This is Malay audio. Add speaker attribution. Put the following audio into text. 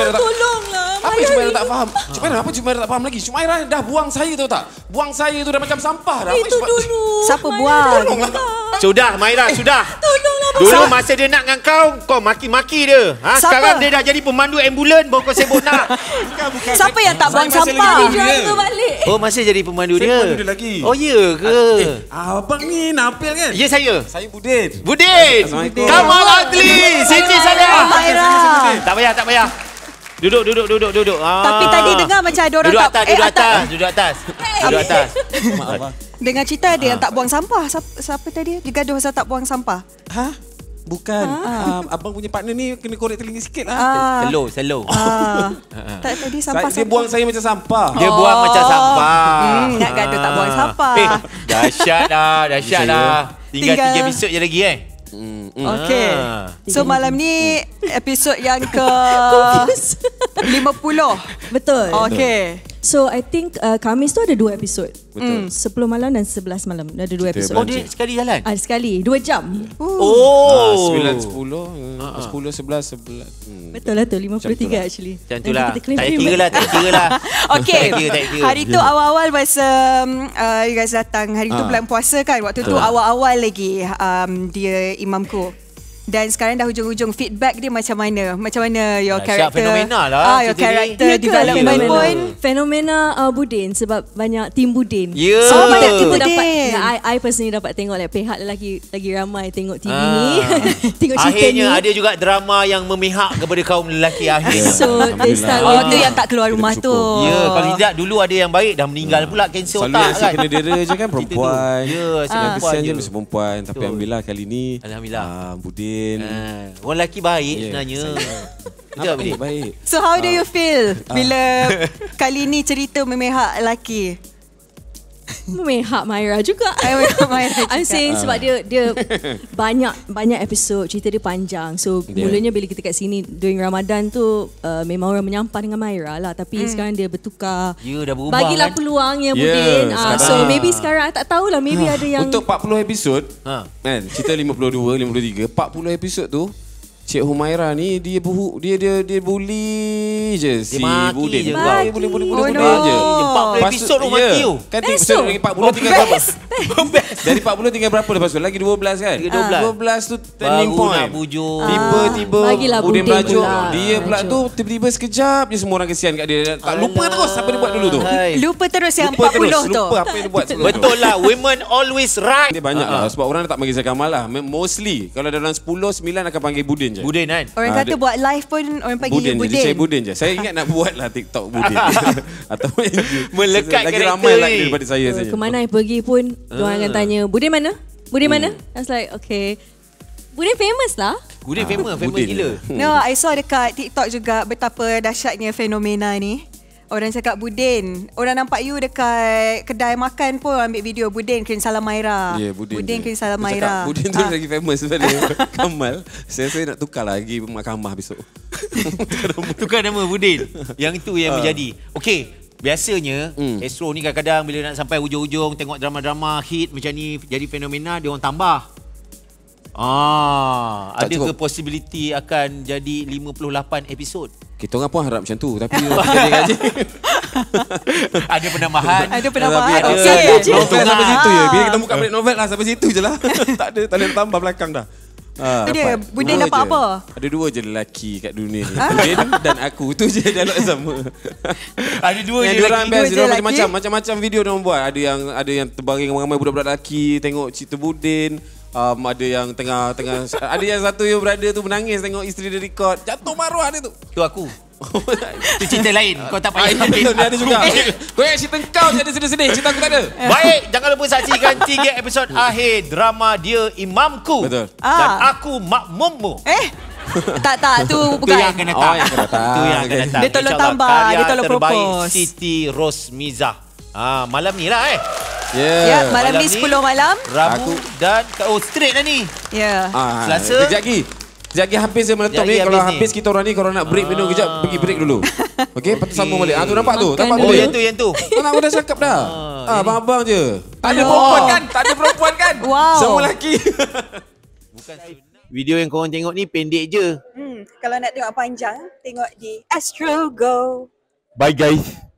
Speaker 1: Jumairah tak...
Speaker 2: Tolonglah.
Speaker 1: Apa yang Jumairah tak faham? Jumairah, apa Jumairah tak faham lagi? Jumairah dah buang saya tahu tak? Buang saya tu dah macam sampah dah.
Speaker 2: Itu dulu.
Speaker 3: Siapa buang?
Speaker 4: Sudah, Maira, sudah.
Speaker 2: Tolonglah.
Speaker 4: Dulu masa dia nak dengan kau maki-maki dia. Sekarang dia dah jadi pemandu ambulan, baru kau sibuk nak.
Speaker 1: Bukan.
Speaker 3: Siapa yang tak buang
Speaker 1: Saya masih
Speaker 3: sampah?
Speaker 1: lagi
Speaker 2: Driver balik.
Speaker 4: Oh, masih jadi pemandu
Speaker 1: Saya
Speaker 4: dia?
Speaker 1: pemandu dia lagi.
Speaker 4: Oh, ya ke?
Speaker 1: Abang ni Napil kan?
Speaker 4: Ya, saya.
Speaker 1: Saya Budin.
Speaker 4: Budin!
Speaker 1: Assalamualaikum.
Speaker 4: Kamal Adli! Siti Sadia!
Speaker 3: Maira.
Speaker 4: Tak payah, tak payah. Duduk.
Speaker 3: Tapi tadi dengar macam ada orang
Speaker 4: Duduk
Speaker 3: tak...
Speaker 4: atas. Duduk atas.
Speaker 1: Maaf abang.
Speaker 3: Dengar cerita ada yang tak buang sampah. Siapa tadi? Dia gaduh pasal tak buang sampah.
Speaker 1: Ha? Bukan. Abang punya partner ni kena korek telinga sikit lah.
Speaker 4: Slow.
Speaker 3: Tak tadi sampah.
Speaker 1: Dia buang saya macam sampah.
Speaker 4: Dia buang macam sampah.
Speaker 3: Nak gaduh tak buang sampah.
Speaker 4: Dahsyat dah. Tinggal 3 episod je lagi
Speaker 3: Okay. So malam ni episod yang ke 50.
Speaker 2: Betul.
Speaker 3: Okay.
Speaker 2: So I think Khamis tu ada 2 episod.
Speaker 1: Betul.
Speaker 2: 10 malam dan 11 malam. Ada 2 episod.
Speaker 4: Oh, dia sekali jalan?
Speaker 2: Ada sekali 2 jam.
Speaker 1: 9, 10, 10, 11, 11.
Speaker 2: Betul lah tu 53 actually.
Speaker 4: Macam tu lah.
Speaker 2: Nanti kita
Speaker 4: Tak
Speaker 2: claim
Speaker 4: kira lah.
Speaker 3: Okay.
Speaker 4: Tak kira.
Speaker 3: Hari tu awal-awal masa you guys datang. Hari tu bulan puasa kan. Waktu tu awal-awal lagi dia imamku. Dan sekarang dah hujung-hujung, feedback dia macam mana? Macam mana your
Speaker 4: Dahsyat,
Speaker 3: character?
Speaker 4: fenomenal lah
Speaker 3: your
Speaker 4: cerita ni.
Speaker 3: character development pun.
Speaker 2: Fenomena Budin sebab banyak tim Budin.
Speaker 4: Ya.
Speaker 3: Oh, banyak tim
Speaker 2: Kita dapat,
Speaker 3: Budin.
Speaker 2: I personally dapat tengok pihak lelaki lagi ramai tengok TV ni. Tengok cerita
Speaker 4: Akhirnya
Speaker 2: ni.
Speaker 4: ada juga drama yang memihak kepada kaum lelaki akhir.
Speaker 2: So they start
Speaker 3: Oh, tu yang tak keluar rumah tu.
Speaker 4: Ya, kalau tidak dulu ada yang baik dah meninggal pula kanser
Speaker 1: Selalu
Speaker 4: otak
Speaker 1: yang
Speaker 4: kan.
Speaker 1: kena dera je kan perempuan.
Speaker 4: Ya,
Speaker 1: Yang
Speaker 4: perempuan
Speaker 1: kesian je
Speaker 4: je.
Speaker 1: mesti perempuan. Tapi
Speaker 4: Betul.
Speaker 1: alhamdulillah kali ni
Speaker 4: Alhamdulillah.
Speaker 1: Budin.
Speaker 4: Orang lelaki baik
Speaker 1: Ya,
Speaker 4: sebenarnya. Betul tak, Budin?
Speaker 1: Baik.
Speaker 3: So how do you feel bila kali ni cerita memihak lelaki?
Speaker 2: memihak Maira juga. I'm saying sebab dia banyak episod, cerita dia panjang. So mulanya bila kita kat sini during Ramadan tu memang orang menyampah dengan Maira lah, tapi sekarang dia bertukar.
Speaker 4: Ya, dah berubah
Speaker 2: Bagilah
Speaker 4: kan?
Speaker 2: peluang yang
Speaker 1: Ya,
Speaker 2: Budin. So
Speaker 1: sekarang.
Speaker 2: maybe sekarang I tak tahulah, maybe ada yang
Speaker 1: Untuk 40 episod
Speaker 4: Ha.
Speaker 1: kan, cerita 52, 53, 40 episod tu Cik Humaira ni dia bully je si
Speaker 4: maki
Speaker 1: Budin.
Speaker 4: je
Speaker 1: Bully,
Speaker 4: kau.
Speaker 1: bully
Speaker 3: Oh,
Speaker 1: je.
Speaker 3: no.
Speaker 4: 40 episod tu maki tu.
Speaker 1: Kan
Speaker 2: Best
Speaker 1: episod
Speaker 2: tu.
Speaker 1: dari 40 tinggal berapa? Dari 40 tinggal berapa lepas tu? Lagi 12 kan? 12 tu turning
Speaker 4: Baru
Speaker 1: point.
Speaker 4: nak bujur.
Speaker 1: Tiba-tiba
Speaker 2: Bagilah
Speaker 1: Budin
Speaker 2: Budin
Speaker 1: merajuk.
Speaker 2: pula.
Speaker 1: Dia pula tu tiba-tiba sekejap je semua orang kesian kat dia. Tak lupa terus apa dia buat dulu tu.
Speaker 4: Hai.
Speaker 3: Lupa terus yang
Speaker 1: Lupa
Speaker 3: 40
Speaker 1: terus.
Speaker 3: tu.
Speaker 1: Lupa apa yang dia buat sebelum tu.
Speaker 4: Betul lah, women always right.
Speaker 1: Dia banyak lah sebab orang tak panggil saya Kamal lah. Mostly kalau dalam 10, 9 akan panggil Budin je.
Speaker 4: Budin kan?
Speaker 3: Orang kata
Speaker 1: dia-
Speaker 3: buat live pun orang panggil
Speaker 1: Budin je,
Speaker 3: Budin.
Speaker 1: dia cari Budin je. Saya ingat nak buat lah TikTok Budin. Atau
Speaker 4: Melekat
Speaker 1: lagi
Speaker 4: karakter
Speaker 1: ramai like
Speaker 4: ni.
Speaker 1: daripada saya saja.
Speaker 2: kemana I pergi pun diorang akan tanya, Budin mana? Budin mana? I was like, okay, Budin famous lah.
Speaker 4: Budin famous
Speaker 1: Budin.
Speaker 4: gila.
Speaker 3: No, I saw dekat TikTok juga betapa dahsyatnya fenomena ni. Orang cakap Budin. Orang nampak you dekat kedai makan pun ambil video Budin kirim salam Maira.
Speaker 1: Ya, Budin je.
Speaker 3: kirim salam
Speaker 1: Dia
Speaker 3: Maira.
Speaker 1: cakap Budin tu lagi famous daripada Kamal. Saya nak tukar lagi mahkamah besok.
Speaker 4: Tukar nama Budin. Yang tu yang menjadi. Okey, biasanya Astro ni kadang-kadang bila nak sampai hujung-hujung tengok drama-drama hit macam ni jadi fenomena, dia orang tambah.
Speaker 1: Tak
Speaker 4: Ada ke
Speaker 1: cukup.
Speaker 4: possibility akan jadi 58 episod?
Speaker 1: Kita orang pun harap macam tu. Tapi jadi
Speaker 4: Ada penambahan.
Speaker 3: Ada penambahan.
Speaker 4: Ada.
Speaker 3: Okey.
Speaker 1: Novel sampai situ je. Bila kita buka balik novel lah sampai situ je lah. Tak ada nak tambah belakang dah.
Speaker 3: Dia, Budin
Speaker 1: Dua
Speaker 3: dapat
Speaker 1: je.
Speaker 3: apa?
Speaker 1: Ada 2 je lelaki kat dunia ni. Budin dan aku. Tu je dialog sama.
Speaker 4: Ada dua
Speaker 1: Yang
Speaker 4: je
Speaker 1: diorang
Speaker 4: lagi.
Speaker 1: best,
Speaker 3: Dua je
Speaker 1: diorang
Speaker 3: lelaki.
Speaker 1: macam-macam video diorang buat. Ada yang terbaring ramai budak-budak lelaki tengok cerita Budin. Ada yang tengah ada yang satu yang berada tu menangis tengok isteri dia record. Jatuh maruah dia tu.
Speaker 4: Tu aku. Itu cerita lain. Kau tak payah ambil.
Speaker 1: Betul, dia ada juga. Kau yang cerita kau je ada sedih-sedih. Cerita aku tak ada.
Speaker 4: Baik, jangan lupa saksikan 3 episod akhir drama Dia Imamku.
Speaker 1: Betul.
Speaker 4: Dan Aku Makmummu.
Speaker 3: Tak, tu
Speaker 4: Itu
Speaker 3: bukan.
Speaker 4: yang akan datang.
Speaker 1: Oh, yang akan datang.
Speaker 4: Itu yang akan datang.
Speaker 3: Dia tolong
Speaker 4: InsyaAllah,
Speaker 3: tambah,
Speaker 4: karya
Speaker 3: dia tolong
Speaker 4: terbaik
Speaker 3: propose.
Speaker 4: Siti Rosmizah. Malam ni lah
Speaker 3: Ya, malam ni 10 malam.
Speaker 4: Rabu dan straight lah ni.
Speaker 3: Ya.
Speaker 4: Selasa.
Speaker 1: Kejap lagi habis je meletup
Speaker 4: Kejap
Speaker 1: ni.
Speaker 4: lagi
Speaker 1: Kalau
Speaker 4: habis ni.
Speaker 1: habis kita orang ni, kalau nak break minum kejap, pergi break dulu. Okey, lepas tu sambung balik. Tu nampak tu? Nampak
Speaker 2: Makan
Speaker 1: tu?
Speaker 2: dulu.
Speaker 4: Yang tu.
Speaker 1: Nak aku dah cakap dah. Abang-abang je. Tak ada
Speaker 3: Oh.
Speaker 1: perempuan kan? Tak ada perempuan kan?
Speaker 3: Wow.
Speaker 1: Semua lelaki.
Speaker 4: Bukan video yang korang tengok ni pendek je.
Speaker 3: Kalau nak tengok panjang, tengok di Astro Go.
Speaker 5: Bye guys.